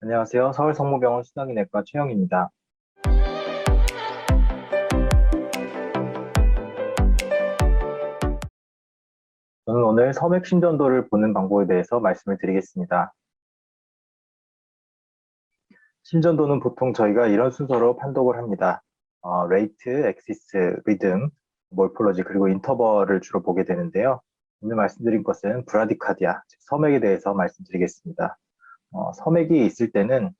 안녕하세요. 서울성모병원 수당이내과 최영입니다. 저는 오늘 섬액 심전도를 보는 방법에 대해서 말씀을 드리겠습니다. 심전도는 보통 저희가 이런 순서로 판독을 합니다. 레이트, 엑시스, 리듬, 몰폴러지, 그리고 인터벌을 주로 보게 되는데요. 오늘 말씀드린 것은 브라디카디아, 즉 섬액에 대해서 말씀드리겠습니다. 섬액이 있을 때는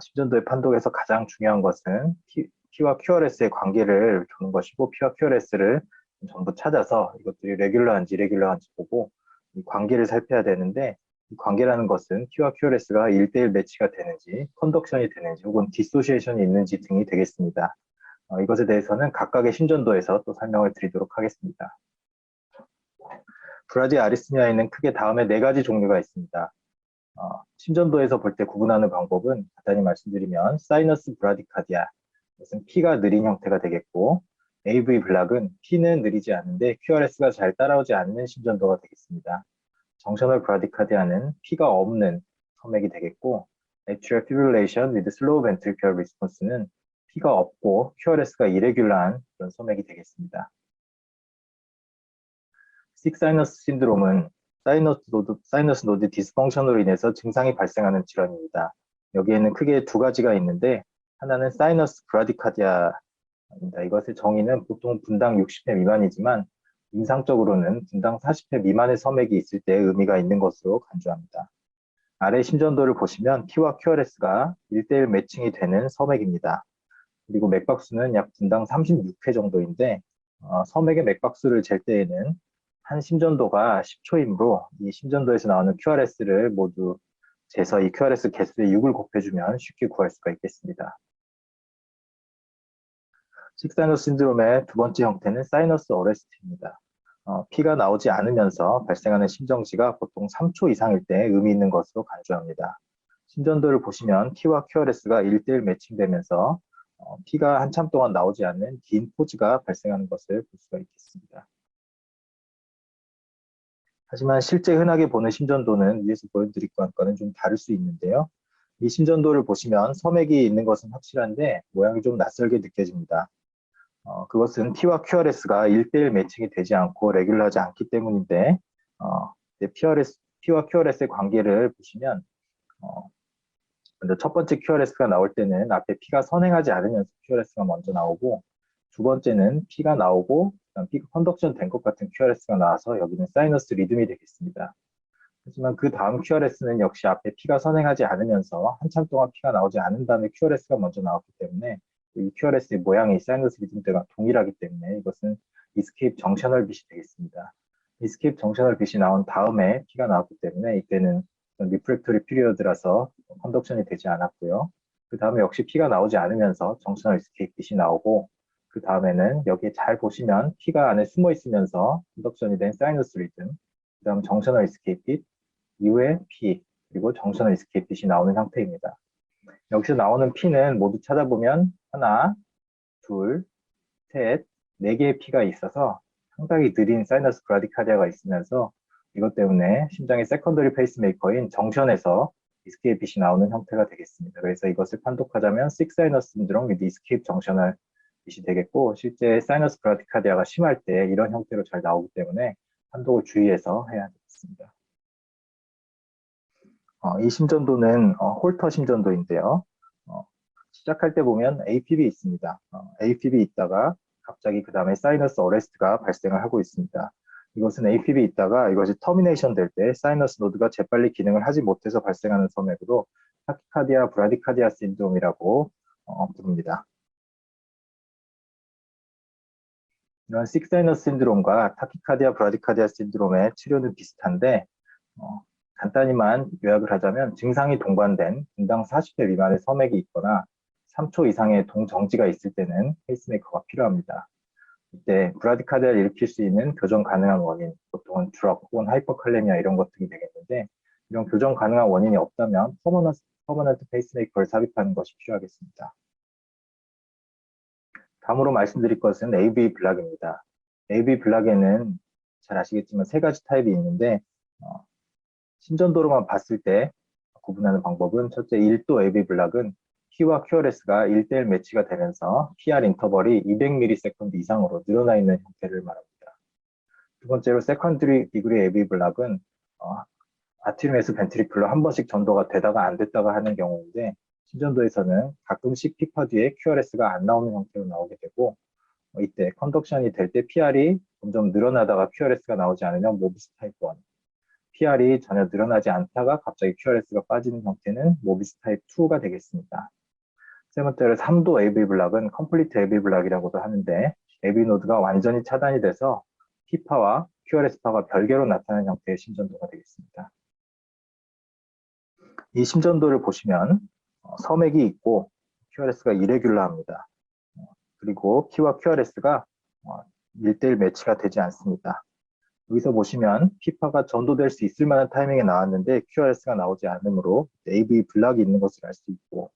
심전도의 판독에서 가장 중요한 것은 P와 QRS의 관계를 보는 것이고, P와 QRS를 전부 찾아서 이것들이 레귤러한지 이레귤러한지 보고 이 관계를 살펴야 되는데, 이 관계라는 것은 P와 QRS가 1대1 매치가 되는지, 컨덕션이 되는지, 혹은 디소시에이션이 있는지 등이 되겠습니다. 이것에 대해서는 각각의 심전도에서 또 설명을 드리도록 하겠습니다. 브라디 아리스미아에는 크게 다음에 4가지 종류가 있습니다. 심전도에서 볼 때 구분하는 방법은 간단히 말씀드리면 사이너스 브라디카디아, 이것은 P가 느린 형태가 되겠고, AV 블락은 P는 느리지 않은데 QRS가 잘 따라오지 않는 심전도가 되겠습니다. 정셔널 브라디카디아는 P가 없는 섬액이 되겠고, Atrial Fibrillation with Slow Ventricular Response는 P가 없고 QRS가 이레귤러한 그런 섬액이 되겠습니다. 식사이너스 신드롬은 사이너스 노드 디스펑션으로 인해서 증상이 발생하는 질환입니다. 여기에는 크게 2가지가 있는데, 하나는 사이너스 브라디카디아입니다. 이것의 정의는 보통 분당 60회 미만이지만 임상적으로는 분당 40회 미만의 섬액이 있을 때 의미가 있는 것으로 간주합니다. 아래 심전도를 보시면 P와 QRS가 1대1 매칭이 되는 섬액입니다. 그리고 맥박수는 약 분당 36회 정도인데, 섬액의 맥박수를 잴 때에는 한 심전도가 10초이므로 이 심전도에서 나오는 QRS를 모두 재서 이 QRS 개수에 6을 곱해주면 쉽게 구할 수가 있겠습니다. 식사이너스 신드롬의 2번째 형태는 사이너스 어레스트입니다. P가 나오지 않으면서 발생하는 심정지가 보통 3초 이상일 때 의미 있는 것으로 간주합니다. 심전도를 보시면 P와 QRS가 1대1 매칭되면서 P가 한참 동안 나오지 않는 긴 포즈가 발생하는 것을 볼 수가 있겠습니다. 하지만 실제 흔하게 보는 심전도는 위에서 보여드릴 것과는 좀 다를 수 있는데요. 이 심전도를 보시면 섬액이 있는 것은 확실한데 모양이 좀 낯설게 느껴집니다. 그것은 P와 QRS가 1대1 매칭이 되지 않고 레귤러하지 않기 때문인데, P와 QRS의 관계를 보시면 먼저 첫 번째 QRS가 나올 때는 앞에 P가 선행하지 않으면서 QRS가 먼저 나오고, 2번째는 P가 나오고 P가 컨덕션 된 것 같은 QRS가 나와서 여기는 사이너스 리듬이 되겠습니다. 하지만 그 다음 QRS는 역시 앞에 P가 선행하지 않으면서 한참 동안 P가 나오지 않은 다음에 QRS가 먼저 나왔기 때문에 이 QRS의 모양이 사이너스 리듬 때가 동일하기 때문에 이것은 이스케이프 정셔널 빛이 되겠습니다. 이스케이프 정셔널 빛이 나온 다음에 P가 나왔기 때문에 이때는 리프렉토리 피리어드라서 컨덕션이 되지 않았고요. 그 다음에 역시 P가 나오지 않으면서 정셔널 이스케이프 빛이 나오고, 그 다음에는 여기에 잘 보시면 P가 안에 숨어 있으면서 컨덕션이 된 사이너스 리듬, 그 다음 정셔널 이스케이프 빛, 이후에 P, 그리고 정셔널 이스케이프 빛이 나오는 형태입니다. 여기서 나오는 P는 모두 찾아보면 하나, 둘, 셋, 4개의 P가 있어서 상당히 느린 사이너스 브라디카디아가 있으면서 이것 때문에 심장의 세컨더리 페이스메이커인 정션에서 이스케이프 빛이 나오는 형태가 되겠습니다. 그래서 이것을 판독하자면 식사이너스 신드롬 with 이스케이프 정셔널 빛이 되겠고, 실제 사이너스 브라디카디아가 심할 때 이런 형태로 잘 나오기 때문에 판독을 주의해서 해야 되겠습니다. 이 심전도는 홀터 심전도인데요. 시작할 때 보면 APB 있습니다. APB 있다가 갑자기 그 다음에 사이너스 어레스트가 발생을 하고 있습니다. 이것은 APB 있다가 이것이 터미네이션 될 때 사이너스 노드가 재빨리 기능을 하지 못해서 발생하는 섬액으로 타키카디아 브라디카디아 신드롬이라고 부릅니다. 이런 식사이너스 신드롬과 타키카디아 브라디카디아 신드롬의 치료는 비슷한데, 간단히만 요약을 하자면 증상이 동반된 분당 40회 미만의 섬액이 있거나 3초 이상의 동정지가 있을 때는 페이스메이커가 필요합니다. 이때 브라디카디아를 일으킬 수 있는 교정 가능한 원인, 보통은 드롭 혹은 하이퍼칼레미아 이런 것들이 되겠는데, 이런 교정 가능한 원인이 없다면 퍼머넌트 페이스메이커를 삽입하는 것이 필요하겠습니다. 다음으로 말씀드릴 것은 AV 블락입니다. AV 블락에는 잘 아시겠지만 3가지 타입이 있는데, 심전도로만 봤을 때 구분하는 방법은 첫째 1도 AV 블락은 P와 QRS가 1대1 매치가 되면서 PR 인터벌이 200ms 이상으로 늘어나 있는 형태를 말합니다. 두 번째로 세컨드리 디그리 AV 블락은 아티룸에서 벤트리클로 한 번씩 전도가 되다가 안 됐다가 하는 경우인데 심전도에서는 가끔씩 피파 뒤에 QRS가 안 나오는 형태로 나오게 되고 이때 컨덕션이 될 때 PR이 점점 늘어나다가 QRS가 나오지 않으면 모비스 타입 1, PR이 전혀 늘어나지 않다가 갑자기 QRS가 빠지는 형태는 모비스 타입 2가 되겠습니다. 세 번째로 3도 AV 블락은 컴플리트 AV 블락이라고도 하는데 AV 노드가 완전히 차단이 돼서 P파와 QRS파가 별개로 나타나는 형태의 심전도가 되겠습니다. 이 심전도를 보시면 섬액이 있고 QRS가 이레귤러합니다. 그리고 P와 QRS가 1대1 매치가 되지 않습니다. 여기서 보시면 P파가 전도될 수 있을 만한 타이밍에 나왔는데 QRS가 나오지 않으므로 AV 블락이 있는 것을 알 수 있고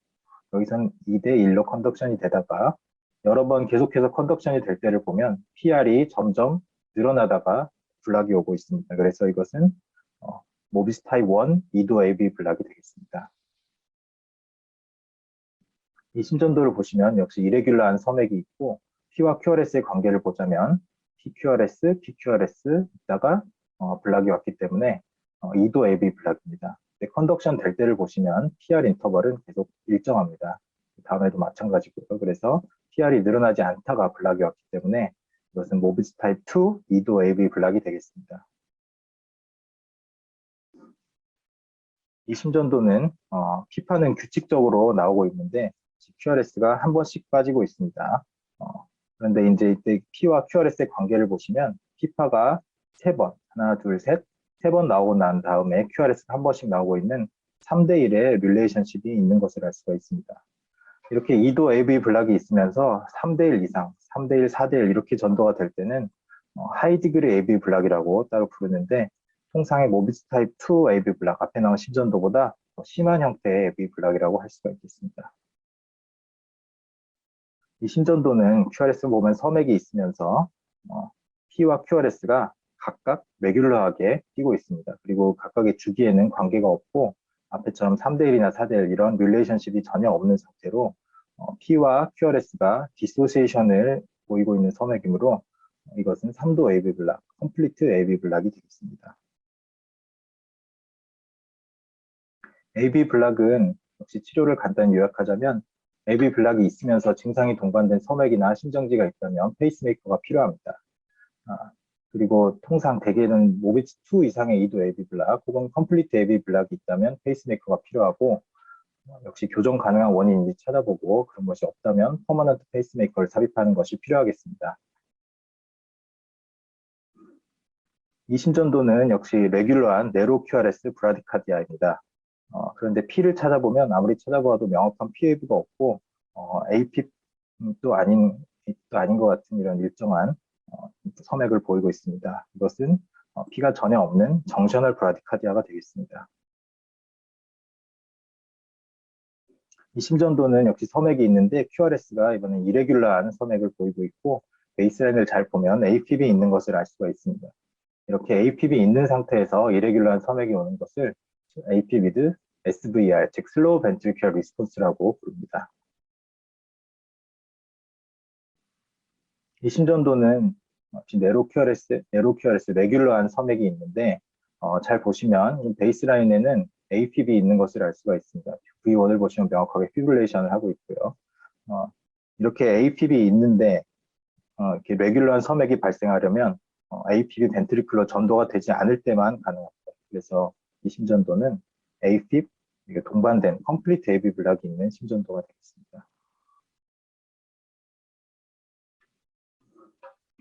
여기서는 2대1로 컨덕션이 되다가 여러 번 계속해서 컨덕션이 될 때를 보면 PR이 점점 늘어나다가 블락이 오고 있습니다. 그래서 이것은 모비스 타입 1, 2도 AV 블락이 되겠습니다. 이 심전도를 보시면 역시 이레귤러한 섬액이 있고 P와 QRS의 관계를 보자면 PQRS, PQRS 있다가 블락이 왔기 때문에 2도 AV 블락입니다. 컨덕션 될 때를 보시면 PR 인터벌은 계속 일정합니다. 다음에도 마찬가지고요. 그래서 PR이 늘어나지 않다가 블락이 왔기 때문에 이것은 모비스 타입 2, 2도 AV 블락이 되겠습니다. 이 심전도는 P파는 규칙적으로 나오고 있는데 QRS가 한 번씩 빠지고 있습니다. 그런데 이제 이때 P와 QRS의 관계를 보시면 P파가 3번, 하나, 둘, 셋, 3번 나오고 난 다음에 QRS가 한 번씩 나오고 있는 3대1의 릴레이션십이 있는 것을 알 수가 있습니다. 이렇게 2도 AV 블락이 있으면서 3대1 이상, 3대1, 4대1 이렇게 전도가 될 때는 하이 디그리 AV 블락이라고 따로 부르는데 통상의 모비스 타입 2 AV 블락, 앞에 나온 심전도보다 더 심한 형태의 AV 블락이라고 할 수가 있겠습니다. 이 심전도는 QRS 보면 섬액이 있으면서 P와 QRS가 각각 레귤러하게 뛰고 있습니다. 그리고 각각의 주기에는 관계가 없고 앞에처럼 3대1이나 4대1 이런 릴레이션십이 전혀 없는 상태로 P와 QRS가 디소시에이션을 보이고 있는 섬액이므로 이것은 3도 AV 블락, 컴플리트 AV 블락이 되겠습니다. AV 블락은 역시 치료를 간단히 요약하자면 AV 블락이 있으면서 증상이 동반된 섬액이나 심정지가 있다면 페이스메이커가 필요합니다. 그리고 통상 대개는 모비스 2 이상의 2도 AV 블락 혹은 컴플리트 AV 블락이 있다면 페이스메이커가 필요하고 역시 교정 가능한 원인인지 찾아보고 그런 것이 없다면 퍼머넌트 페이스메이커를 삽입하는 것이 필요하겠습니다. 이 심전도는 역시 레귤러한 네로 QRS 브라디카디아입니다. 그런데 P를 찾아보면 아무리 찾아보아도 명확한 PAV가 없고 AP도 아닌 것 같은 이런 일정한 섬액을 보이고 있습니다. 이것은 P가 전혀 없는 정셔널 브라디카디아가 되겠습니다. 이 심전도는 역시 섬액이 있는데 QRS가 이번엔 이레귤러한 섬액을 보이고 있고 베이스라인을 잘 보면 APB 있는 것을 알 수가 있습니다. 이렇게 APB 있는 상태에서 이레귤러한 섬액이 오는 것을 AP with SVR, 즉 슬로우 벤트리큘러 리스폰스라고 부릅니다. 이 심전도는 네로 QRS, 레귤러한 섬액이 있는데 잘 보시면 베이스라인에는 APB 있는 것을 알 수가 있습니다. V1을 보시면 명확하게 피브릴레이션을 하고 있고요. 이렇게 APB 있는데 이렇게 레귤러한 섬액이 발생하려면 APB 벤트리큘러 전도가 되지 않을 때만 가능합니다. 그래서 이 심전도는 AFib, 동반된 컴플리트 AV 블락이 있는 심전도가 되겠습니다.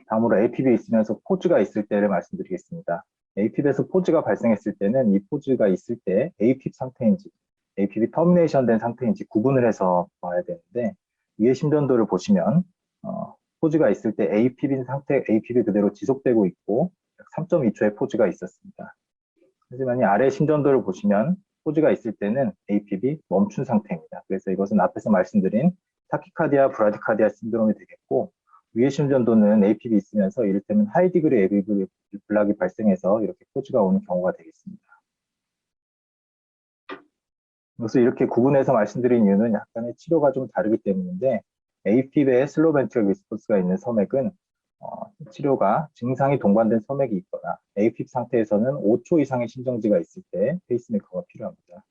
다음으로 APB 있으면서 포즈가 있을 때를 말씀드리겠습니다. APB에서 포즈가 발생했을 때는 이 포즈가 있을 때 APB 상태인지 APB 터미네이션 된 상태인지 구분을 해서 봐야 되는데 위의 심전도를 보시면 포즈가 있을 때 APB 상태, APB 그대로 지속되고 있고 3.2초의 포즈가 있었습니다. 하지만 이 아래 심전도를 보시면 포즈가 있을 때는 APB 멈춘 상태입니다. 그래서 이것은 앞에서 말씀드린 타키카디아, 브라디카디아 신드롬이 되겠고 위의 심전도는 APB 있으면서 이를테면 하이 디그리 AV 블락이 발생해서 이렇게 포즈가 오는 경우가 되겠습니다. 그래서 이렇게 구분해서 말씀드린 이유는 약간의 치료가 좀 다르기 때문인데 AFib에 슬로우 벤트럴 리스폰스가 있는 섬액은 치료가 증상이 동반된 섬액이 있거나 AFib 상태에서는 5초 이상의 심정지가 있을 때 페이스메이커가 필요합니다.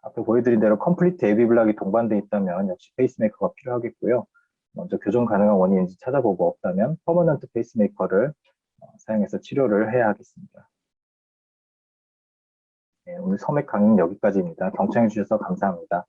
앞에 보여드린 대로 컴플리트 에비블락이 동반되어 있다면 역시 페이스메이커가 필요하겠고요. 먼저 교정 가능한 원인인지 찾아보고 없다면 퍼머넌트 페이스메이커를 사용해서 치료를 해야 하겠습니다. 네, 오늘 섬액 강의는 여기까지입니다. 경청해 주셔서 감사합니다.